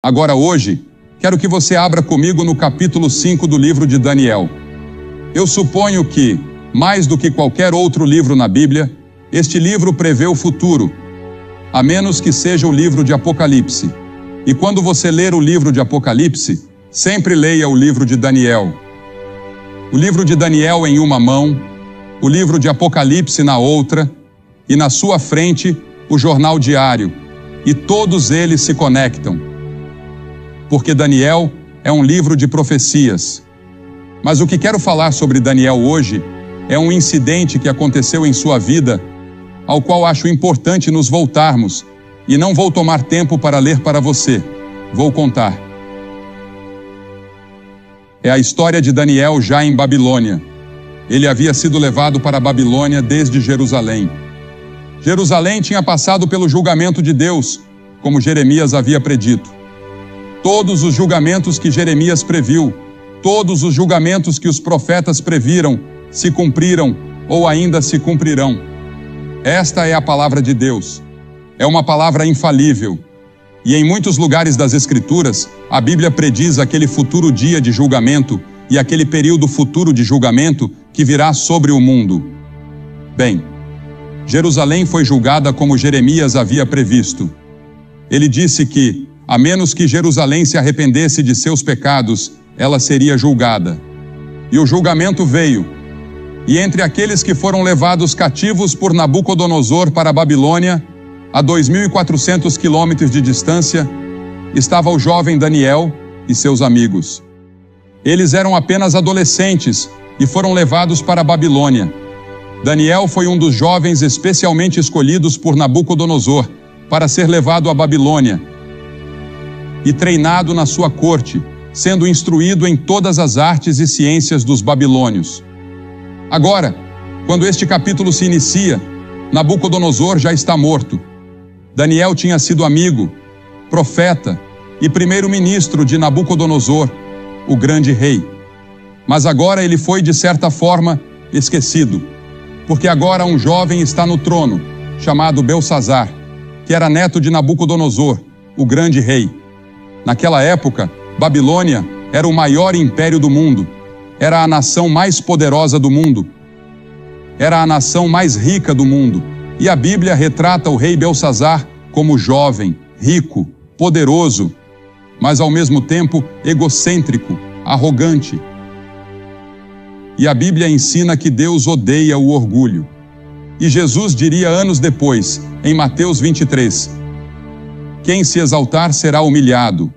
Agora hoje, quero que você abra comigo no capítulo 5 do livro de Daniel. Eu suponho que, mais do que qualquer outro livro na Bíblia, este livro prevê o futuro, a menos que seja o livro de Apocalipse. E quando você ler o livro de Apocalipse, sempre leia o livro de Daniel. O livro de Daniel em uma mão, o livro de Apocalipse na outra, e na sua frente o jornal diário, e todos eles se conectam. Porque Daniel é um livro de profecias. Mas o que quero falar sobre Daniel hoje é um incidente que aconteceu em sua vida, ao qual acho importante nos voltarmos, e não vou tomar tempo para ler para você, vou contar. É a história de Daniel já em Babilônia. Ele havia sido levado para a Babilônia desde Jerusalém. Jerusalém tinha passado pelo julgamento de Deus, como Jeremias havia predito. Todos os julgamentos que Jeremias previu, todos os julgamentos que os profetas previram, se cumpriram ou ainda se cumprirão. Esta é a palavra de Deus. É uma palavra infalível. E em muitos lugares das Escrituras, a Bíblia prediz aquele futuro dia de julgamento e aquele período futuro de julgamento que virá sobre o mundo. Bem, Jerusalém foi julgada como Jeremias havia previsto. Ele disse que, a menos que Jerusalém se arrependesse de seus pecados, ela seria julgada. E o julgamento veio. E entre aqueles que foram levados cativos por Nabucodonosor para a Babilônia, a 2.400 quilômetros de distância, estava o jovem Daniel e seus amigos. Eles eram apenas adolescentes e foram levados para a Babilônia. Daniel foi um dos jovens especialmente escolhidos por Nabucodonosor para ser levado à Babilônia e treinado na sua corte, sendo instruído em todas as artes e ciências dos babilônios. Agora, quando este capítulo se inicia, Nabucodonosor já está morto. Daniel tinha sido amigo, profeta e primeiro-ministro de Nabucodonosor, o grande rei. Mas agora ele foi, de certa forma, esquecido, porque agora um jovem está no trono, chamado Belsazar, que era neto de Nabucodonosor, o grande rei. Naquela época, Babilônia era o maior império do mundo, era a nação mais poderosa do mundo, era a nação mais rica do mundo, e a Bíblia retrata o rei Belsazar como jovem, rico, poderoso, mas ao mesmo tempo egocêntrico, arrogante. E a Bíblia ensina que Deus odeia o orgulho. E Jesus diria anos depois, em Mateus 23, quem se exaltar será humilhado.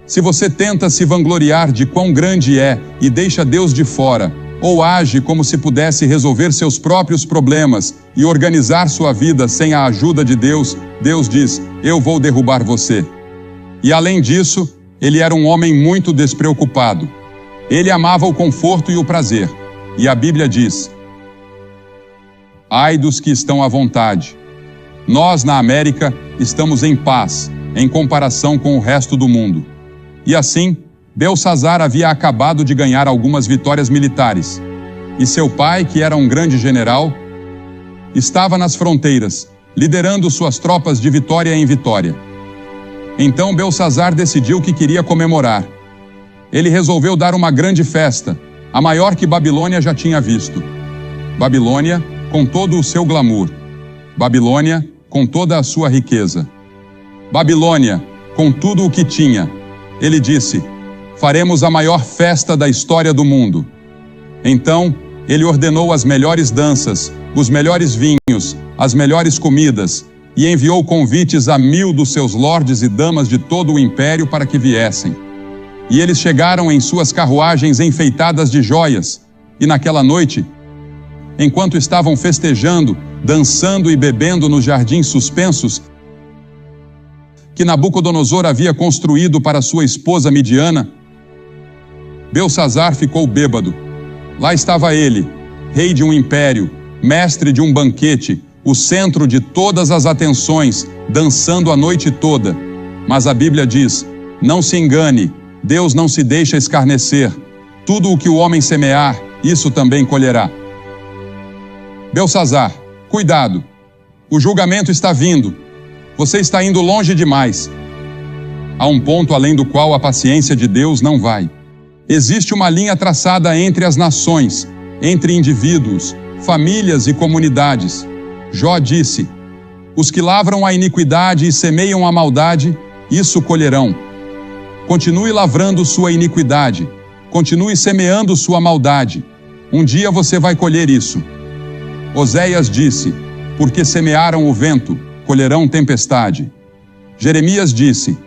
Se você tenta se vangloriar de quão grande é e deixa Deus de fora, ou age como se pudesse resolver seus próprios problemas e organizar sua vida sem a ajuda de Deus, Deus diz, eu vou derrubar você. E além disso, ele era um homem muito despreocupado. Ele amava o conforto e o prazer. E a Bíblia diz, ai dos que estão à vontade. Nós, na América, estamos em paz, em comparação com o resto do mundo. E assim, Belsazar havia acabado de ganhar algumas vitórias militares. E seu pai, que era um grande general, estava nas fronteiras, liderando suas tropas de vitória em vitória. Então Belsazar decidiu que queria comemorar. Ele resolveu dar uma grande festa, a maior que Babilônia já tinha visto. Babilônia com todo o seu glamour. Babilônia com toda a sua riqueza. Babilônia com tudo o que tinha. Ele disse, faremos a maior festa da história do mundo. Então, ele ordenou as melhores danças, os melhores vinhos, as melhores comidas, e enviou convites a 1000 dos seus lordes e damas de todo o império para que viessem. E eles chegaram em suas carruagens enfeitadas de joias, e naquela noite, enquanto estavam festejando, dançando e bebendo nos jardins suspensos que Nabucodonosor havia construído para sua esposa Midiana, Belsazar ficou bêbado. Lá estava ele, rei de um império, mestre de um banquete, o centro de todas as atenções, dançando a noite toda. Mas a Bíblia diz, não se engane, Deus não se deixa escarnecer. Tudo o que o homem semear, isso também colherá. Belsazar, cuidado, o julgamento está vindo. Você está indo longe demais. Há um ponto além do qual a paciência de Deus não vai. Existe uma linha traçada entre as nações, entre indivíduos, famílias e comunidades. Jó disse: os que lavram a iniquidade e semeiam a maldade, isso colherão. Continue lavrando sua iniquidade, continue semeando sua maldade. Um dia você vai colher isso. Oséias disse: porque semearam o vento, colherão tempestade. Jeremias disse: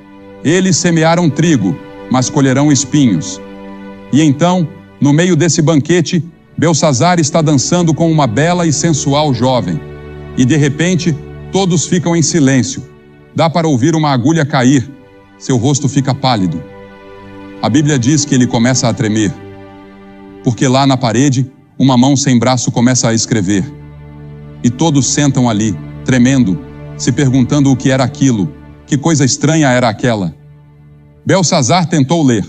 eles semearam trigo, mas colherão espinhos. E então, no meio desse banquete, Belsazar está dançando com uma bela e sensual jovem. E de repente, todos ficam em silêncio. Dá para ouvir uma agulha cair. Seu rosto fica pálido. A Bíblia diz que ele começa a tremer. Porque lá na parede, uma mão sem braço começa a escrever. E todos sentam ali, tremendo, se perguntando o que era aquilo, que coisa estranha era aquela. Belsazar tentou ler.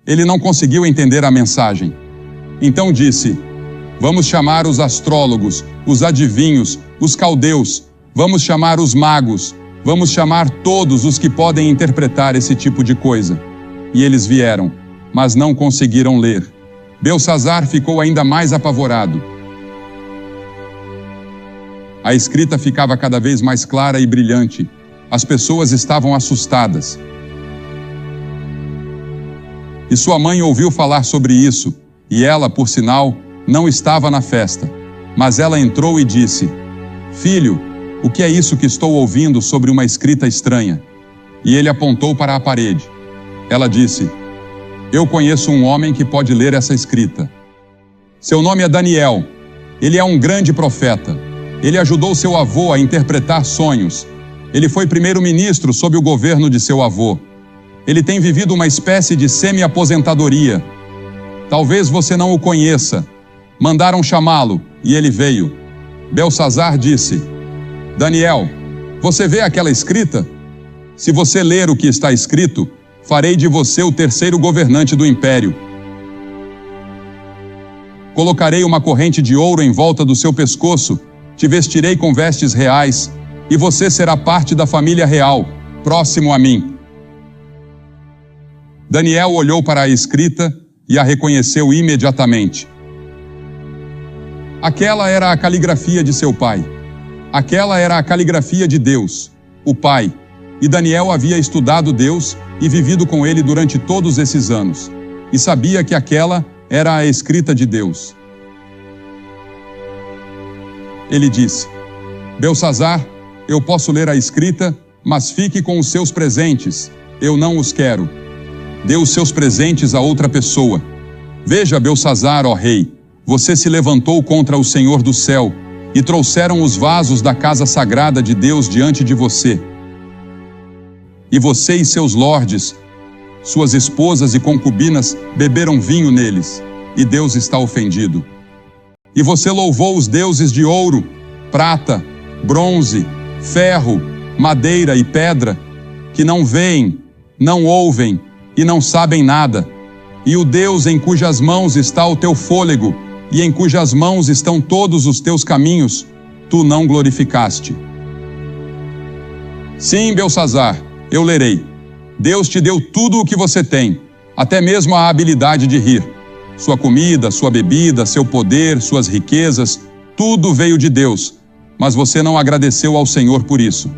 Ele não conseguiu entender a mensagem. Então disse: vamos chamar os astrólogos, os adivinhos, os caldeus, vamos chamar os magos, vamos chamar todos os que podem interpretar esse tipo de coisa. E eles vieram, mas não conseguiram ler. Belsazar ficou ainda mais apavorado. A escrita ficava cada vez mais clara e brilhante. As pessoas estavam assustadas. E sua mãe ouviu falar sobre isso, e ela, por sinal, não estava na festa. Mas ela entrou e disse: filho, o que é isso que estou ouvindo sobre uma escrita estranha? E ele apontou para a parede. Ela disse: eu conheço um homem que pode ler essa escrita. Seu nome é Daniel. Ele é um grande profeta. Ele ajudou seu avô a interpretar sonhos. Ele foi primeiro-ministro sob o governo de seu avô. Ele tem vivido uma espécie de semi-aposentadoria. Talvez você não o conheça. Mandaram chamá-lo, e ele veio. Belsazar disse: Daniel, você vê aquela escrita? Se você ler o que está escrito, farei de você o terceiro governante do império. Colocarei uma corrente de ouro em volta do seu pescoço, te vestirei com vestes reais, e você será parte da família real, próximo a mim. Daniel olhou para a escrita e a reconheceu imediatamente. Aquela era a caligrafia de seu pai. Aquela era a caligrafia de Deus, o Pai. E Daniel havia estudado Deus e vivido com ele durante todos esses anos. E sabia que aquela era a escrita de Deus. Ele disse: Belsazar, eu posso ler a escrita, mas fique com os seus presentes. Eu não os quero. Dê os seus presentes a outra pessoa. Veja, Belsazar, ó rei, você se levantou contra o Senhor do céu e trouxeram os vasos da casa sagrada de Deus diante de você. E você e seus lordes, suas esposas e concubinas, beberam vinho neles, e Deus está ofendido. E você louvou os deuses de ouro, prata, bronze, ferro, madeira e pedra, que não veem, não ouvem e não sabem nada, e o Deus em cujas mãos está o teu fôlego, e em cujas mãos estão todos os teus caminhos, tu não glorificaste. Sim, Belsazar, eu lerei. Deus te deu tudo o que você tem, até mesmo a habilidade de rir. Sua comida, sua bebida, seu poder, suas riquezas, tudo veio de Deus, mas você não agradeceu ao Senhor por isso.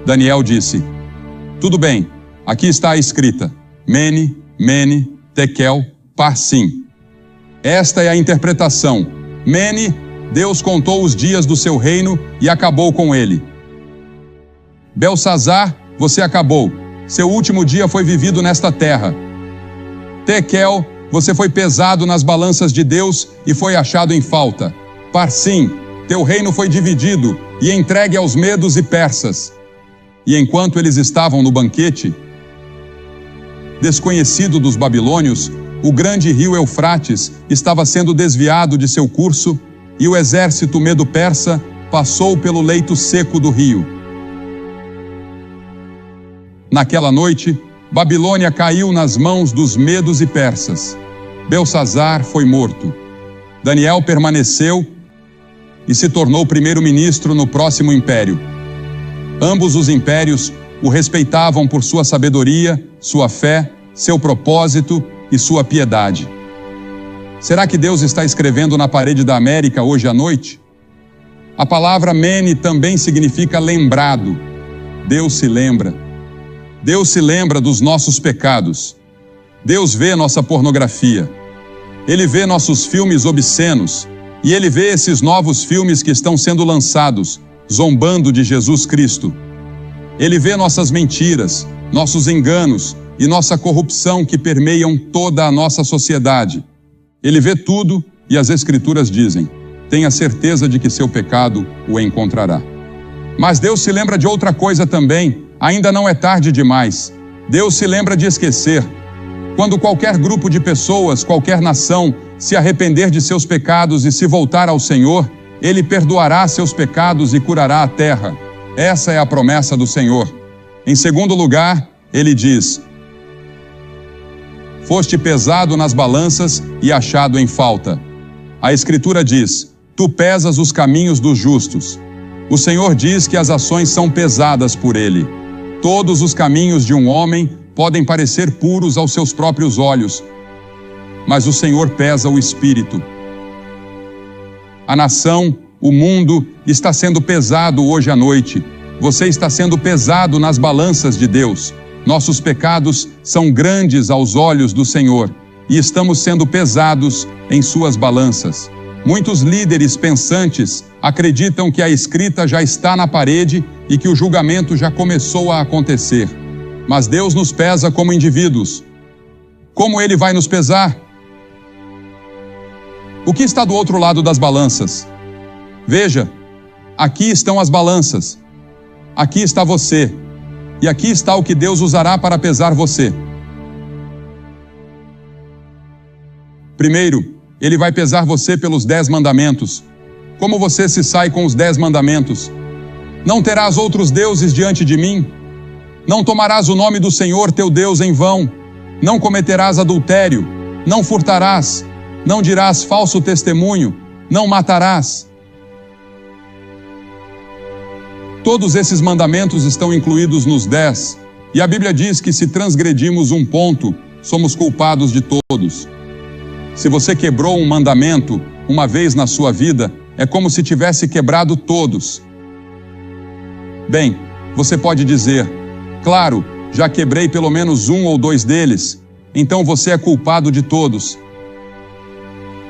Daniel disse: tudo bem, aqui está a escrita: Mene, Mene, Tekel, Parsim. Esta é a interpretação. Mene, Deus contou os dias do seu reino e acabou com ele. Belsazar, você acabou. Seu último dia foi vivido nesta terra. Tekel, você foi pesado nas balanças de Deus e foi achado em falta. Parsim, teu reino foi dividido e entregue aos medos e persas. E enquanto eles estavam no banquete, desconhecido dos babilônios, o grande rio Eufrates estava sendo desviado de seu curso e o exército medo-persa passou pelo leito seco do rio. Naquela noite, Babilônia caiu nas mãos dos medos e persas. Belsazar foi morto. Daniel permaneceu e se tornou primeiro-ministro no próximo império. Ambos os impérios o respeitavam por sua sabedoria, sua fé, seu propósito e sua piedade. Será que Deus está escrevendo na parede da América hoje à noite? A palavra mene também significa lembrado. Deus se lembra. Deus se lembra dos nossos pecados. Deus vê nossa pornografia. Ele vê nossos filmes obscenos. E Ele vê esses novos filmes que estão sendo lançados, zombando de Jesus Cristo. Ele vê nossas mentiras, nossos enganos e nossa corrupção que permeiam toda a nossa sociedade. Ele vê tudo e as Escrituras dizem: tenha certeza de que seu pecado o encontrará. Mas Deus se lembra de outra coisa também. Ainda não é tarde demais. Deus se lembra de esquecer. Quando qualquer grupo de pessoas, qualquer nação, se arrepender de seus pecados e se voltar ao Senhor, Ele perdoará seus pecados e curará a terra. Essa é a promessa do Senhor. Em segundo lugar, Ele diz: foste pesado nas balanças e achado em falta. A Escritura diz: tu pesas os caminhos dos justos. O Senhor diz que as ações são pesadas por Ele. Todos os caminhos de um homem podem parecer puros aos seus próprios olhos, mas o Senhor pesa o espírito. A nação, o mundo, está sendo pesado hoje à noite. Você está sendo pesado nas balanças de Deus. Nossos pecados são grandes aos olhos do Senhor e estamos sendo pesados em suas balanças. Muitos líderes pensantes acreditam que a escrita já está na parede e que o julgamento já começou a acontecer. Mas Deus nos pesa como indivíduos. Como Ele vai nos pesar? O que está do outro lado das balanças? Veja, aqui estão as balanças. Aqui está você. E aqui está o que Deus usará para pesar você. Primeiro, Ele vai pesar você pelos 10 mandamentos. Como você se sai com os 10 mandamentos? Não terás outros deuses diante de mim. Não tomarás o nome do Senhor teu Deus em vão. Não cometerás adultério. Não furtarás. Não dirás falso testemunho. Não matarás. Todos esses mandamentos estão incluídos nos 10. E a Bíblia diz que se transgredimos um ponto, somos culpados de todos. Se você quebrou um mandamento uma vez na sua vida, é como se tivesse quebrado todos. Bem, você pode dizer: claro, já quebrei pelo menos 1 ou 2 deles, então você é culpado de todos.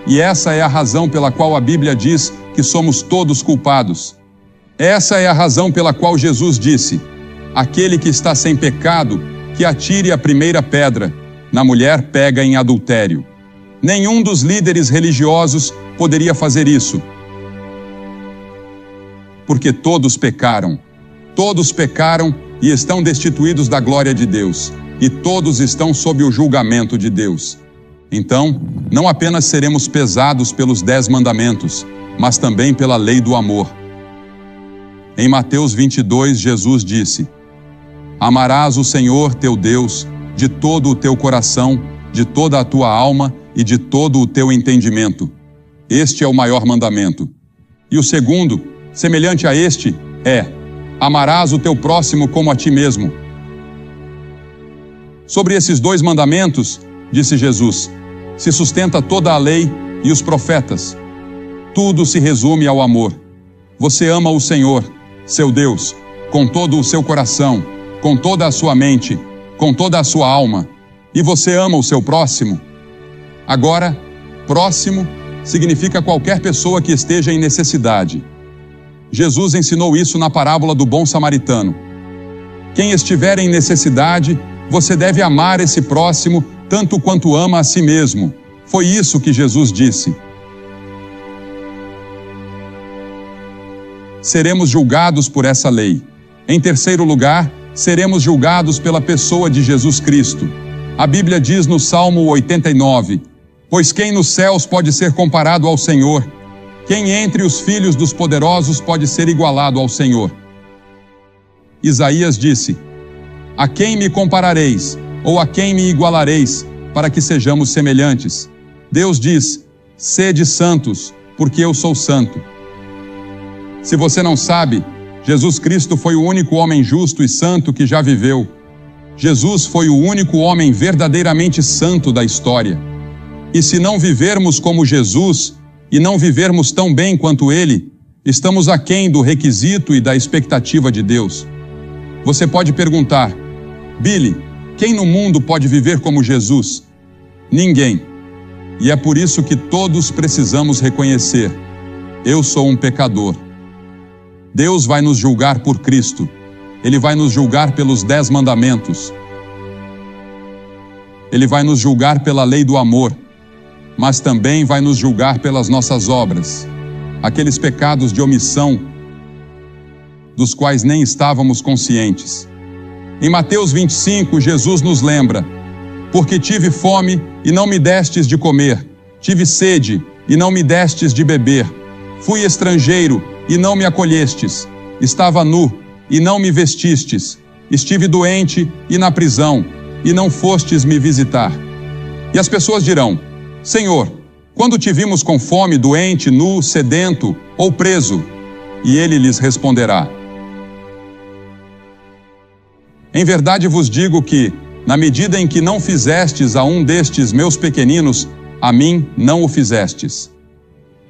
E essa é a razão pela qual a Bíblia diz que somos todos culpados. Essa é a razão pela qual Jesus disse: aquele que está sem pecado, que atire a primeira pedra na mulher pega em adultério. Nenhum dos líderes religiosos poderia fazer isso, porque todos pecaram. Todos pecaram e estão destituídos da glória de Deus, e todos estão sob o julgamento de Deus. Então, não apenas seremos pesados pelos 10 mandamentos, mas também pela lei do amor. Em Mateus 22, Jesus disse: amarás o Senhor teu Deus de todo o teu coração, de toda a tua alma e de todo o teu entendimento. Este é o maior mandamento. E o segundo, semelhante a este, é: amarás o teu próximo como a ti mesmo. Sobre esses 2 mandamentos, disse Jesus, se sustenta toda a lei e os profetas. Tudo se resume ao amor. Você ama o Senhor, seu Deus, com todo o seu coração, com toda a sua mente, com toda a sua alma. E você ama o seu próximo. Agora, próximo significa qualquer pessoa que esteja em necessidade. Jesus ensinou isso na parábola do bom samaritano. Quem estiver em necessidade, você deve amar esse próximo tanto quanto ama a si mesmo. Foi isso que Jesus disse. Seremos julgados por essa lei. Em terceiro lugar, seremos julgados pela pessoa de Jesus Cristo. A Bíblia diz no Salmo 89, pois quem nos céus pode ser comparado ao Senhor? Quem entre os filhos dos poderosos pode ser igualado ao Senhor? Isaías disse, a quem me comparareis, ou a quem me igualareis, para que sejamos semelhantes? Deus diz, sede santos, porque eu sou santo. Se você não sabe, Jesus Cristo foi o único homem justo e santo que já viveu. Jesus foi o único homem verdadeiramente santo da história. E se não vivermos como Jesus e não vivermos tão bem quanto Ele, estamos aquém do requisito e da expectativa de Deus. Você pode perguntar: Billy, quem no mundo pode viver como Jesus? Ninguém. E é por isso que todos precisamos reconhecer: eu sou um pecador. Deus vai nos julgar por Cristo. Ele vai nos julgar pelos 10 mandamentos. Ele vai nos julgar pela lei do amor, mas também vai nos julgar pelas nossas obras, aqueles pecados de omissão dos quais nem estávamos conscientes. Em Mateus 25, Jesus nos lembra: porque tive fome e não me destes de comer, tive sede e não me destes de beber, fui estrangeiro e não me acolhestes, estava nu e não me vestistes, estive doente e na prisão, e não fostes me visitar. E as pessoas dirão: Senhor, quando te vimos com fome, doente, nu, sedento ou preso? E ele lhes responderá: em verdade vos digo que, na medida em que não fizestes a um destes meus pequeninos, a mim não o fizestes.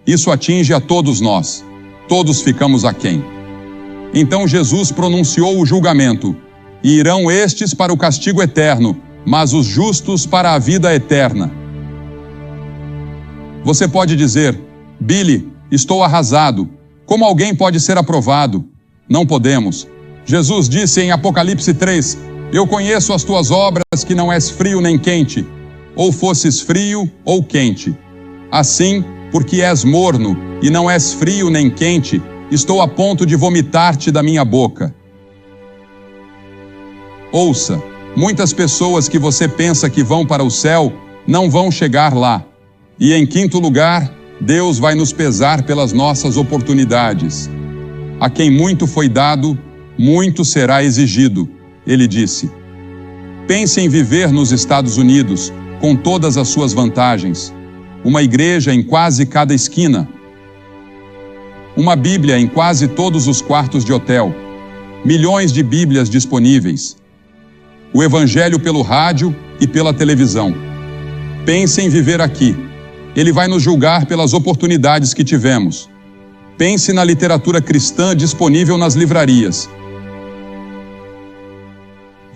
Isso atinge a todos nós. Todos ficamos aquém. Então Jesus pronunciou o julgamento: e irão estes para o castigo eterno, mas os justos para a vida eterna. Você pode dizer: Billy, estou arrasado. Como alguém pode ser aprovado? Não podemos. Jesus disse em Apocalipse 3, eu conheço as tuas obras, que não és frio nem quente, ou fosses frio ou quente. Assim, porque és morno e não és frio nem quente, estou a ponto de vomitar-te da minha boca. Ouça, muitas pessoas que você pensa que vão para o céu, não vão chegar lá. E em quinto lugar, Deus vai nos pesar pelas nossas oportunidades. A quem muito foi dado, muito será exigido, ele disse. Pense em viver nos Estados Unidos, com todas as suas vantagens. Uma igreja em quase cada esquina. Uma Bíblia em quase todos os quartos de hotel. Milhões de Bíblias disponíveis. O Evangelho pelo rádio e pela televisão. Pense em viver aqui. Ele vai nos julgar pelas oportunidades que tivemos. Pense na literatura cristã disponível nas livrarias.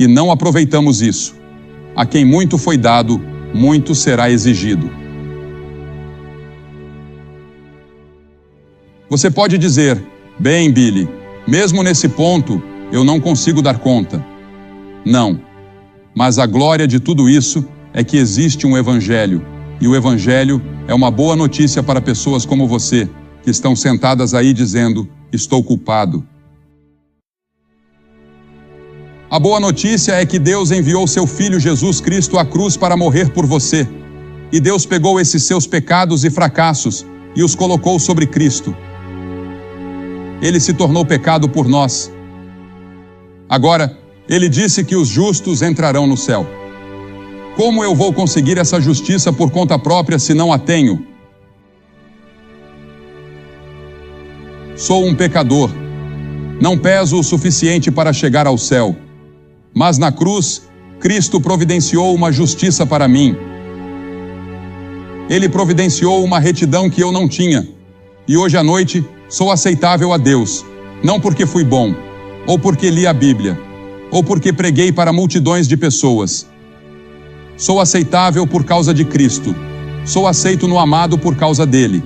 E não aproveitamos isso. A quem muito foi dado, muito será exigido. Você pode dizer: bem, Billy, mesmo nesse ponto, eu não consigo dar conta. Não. Mas a glória de tudo isso é que existe um Evangelho. E o Evangelho é uma boa notícia para pessoas como você, que estão sentadas aí dizendo: estou culpado. A boa notícia é que Deus enviou seu Filho Jesus Cristo à cruz para morrer por você. E Deus pegou esses seus pecados e fracassos e os colocou sobre Cristo. Ele se tornou pecado por nós. Agora, ele disse que os justos entrarão no céu. Como eu vou conseguir essa justiça por conta própria se não a tenho? Sou um pecador. Não peso o suficiente para chegar ao céu. Mas na cruz, Cristo providenciou uma justiça para mim. Ele providenciou uma retidão que eu não tinha. E hoje à noite, sou aceitável a Deus, não porque fui bom, ou porque li a Bíblia, ou porque preguei para multidões de pessoas. Sou aceitável por causa de Cristo. Sou aceito no amado por causa dele.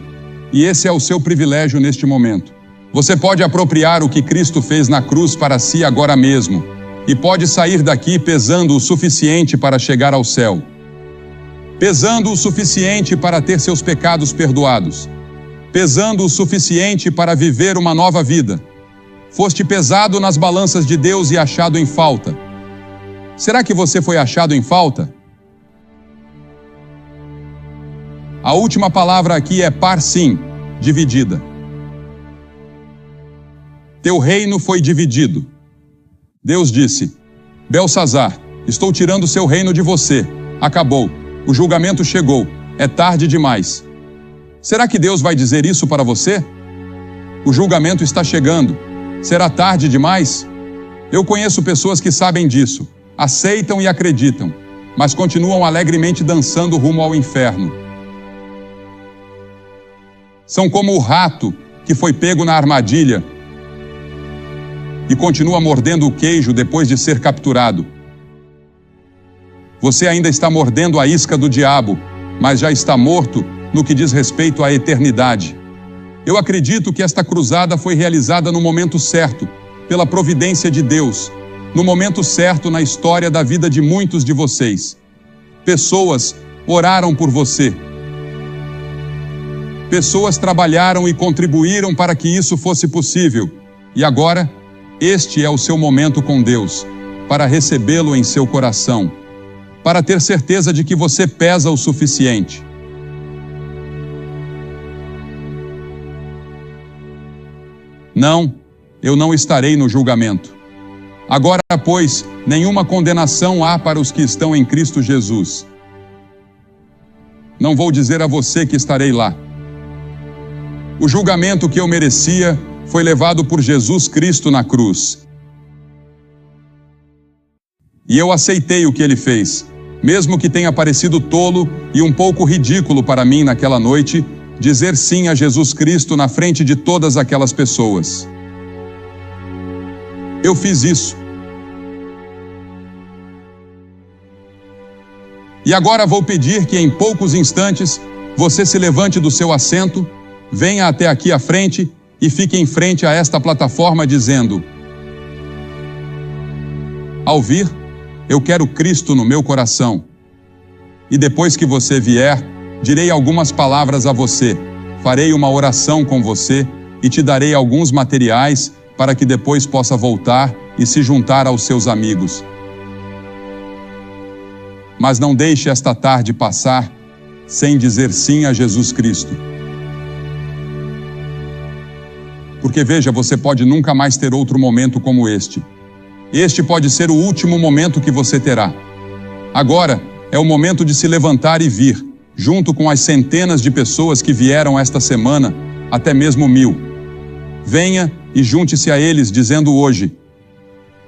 E esse é o seu privilégio neste momento. Você pode apropriar o que Cristo fez na cruz para si agora mesmo, e pode sair daqui pesando o suficiente para chegar ao céu. Pesando o suficiente para ter seus pecados perdoados. Pesando o suficiente para viver uma nova vida. Foste pesado nas balanças de Deus e achado em falta. Será que você foi achado em falta? A última palavra aqui é parsim, dividida. Teu reino foi dividido. Deus disse: Belsazar, estou tirando seu reino de você. Acabou. O julgamento chegou. É tarde demais. Será que Deus vai dizer isso para você? O julgamento está chegando. Será tarde demais? Eu conheço pessoas que sabem disso, aceitam e acreditam, mas continuam alegremente dançando rumo ao inferno. São como o rato que foi pego na armadilha e continua mordendo o queijo depois de ser capturado. Você ainda está mordendo a isca do diabo, mas já está morto no que diz respeito à eternidade. Eu acredito que esta cruzada foi realizada no momento certo, pela providência de Deus, no momento certo na história da vida de muitos de vocês. Pessoas oraram por você. Pessoas trabalharam e contribuíram para que isso fosse possível. E agora, este é o seu momento com Deus, para recebê-lo em seu coração, para ter certeza de que você pesa o suficiente. Não, eu não estarei no julgamento. Agora, pois, nenhuma condenação há para os que estão em Cristo Jesus. Não vou dizer a você que estarei lá. O julgamento que eu merecia foi levado por Jesus Cristo na cruz. E eu aceitei o que ele fez, mesmo que tenha parecido tolo e um pouco ridículo para mim naquela noite, dizer sim a Jesus Cristo na frente de todas aquelas pessoas. Eu fiz isso. E agora vou pedir que em poucos instantes você se levante do seu assento, venha até aqui à frente e fique em frente a esta plataforma dizendo: ao vir, eu quero Cristo no meu coração. E depois que você vier, direi algumas palavras a você, farei uma oração com você e te darei alguns materiais para que depois possa voltar e se juntar aos seus amigos. Mas não deixe esta tarde passar sem dizer sim a Jesus Cristo. Porque veja, você pode nunca mais ter outro momento como este. Este pode ser o último momento que você terá. Agora é o momento de se levantar e vir, junto com as centenas de pessoas que vieram esta semana, até mesmo 1000. Venha e junte-se a eles dizendo hoje: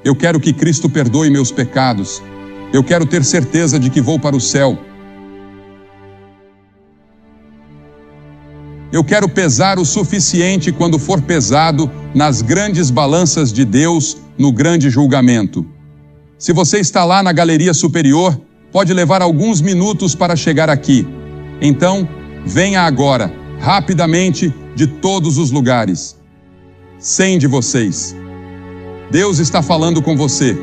eu quero que Cristo perdoe meus pecados. Eu quero ter certeza de que vou para o céu. Eu quero pesar o suficiente quando for pesado nas grandes balanças de Deus no grande julgamento. Se você está lá na galeria superior, pode levar alguns minutos para chegar aqui. Então, venha agora, rapidamente, de todos os lugares. 100 de vocês. Deus está falando com você.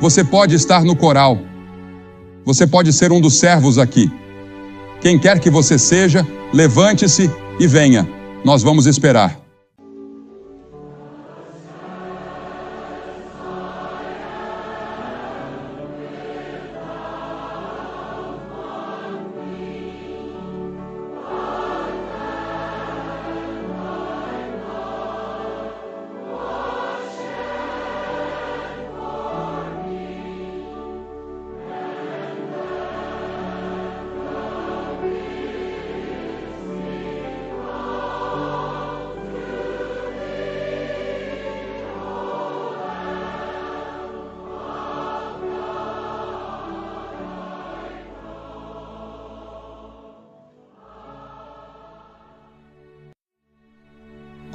Você pode estar no coral. Você pode ser um dos servos aqui. Quem quer que você seja, levante-se e venha. Nós vamos esperar.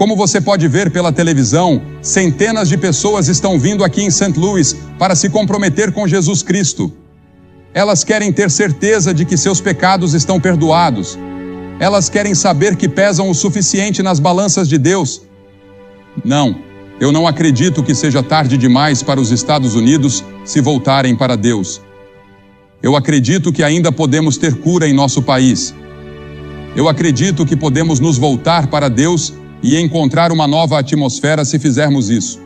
Como você pode ver pela televisão, centenas de pessoas estão vindo aqui em St. Louis para se comprometer com Jesus Cristo. Elas querem ter certeza de que seus pecados estão perdoados. Elas querem saber que pesam o suficiente nas balanças de Deus. Não, eu não acredito que seja tarde demais para os Estados Unidos se voltarem para Deus. Eu acredito que ainda podemos ter cura em nosso país. Eu acredito que podemos nos voltar para Deus e encontrar uma nova atmosfera se fizermos isso.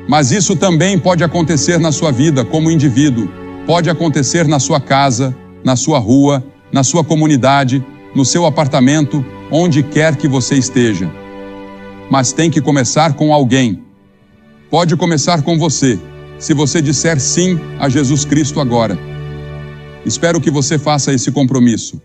Mas isso também pode acontecer na sua vida como indivíduo, pode acontecer na sua casa, na sua rua, na sua comunidade, no seu apartamento, onde quer que você esteja. Mas tem que começar com alguém. Pode começar com você, se você disser sim a Jesus Cristo agora. Espero que você faça esse compromisso.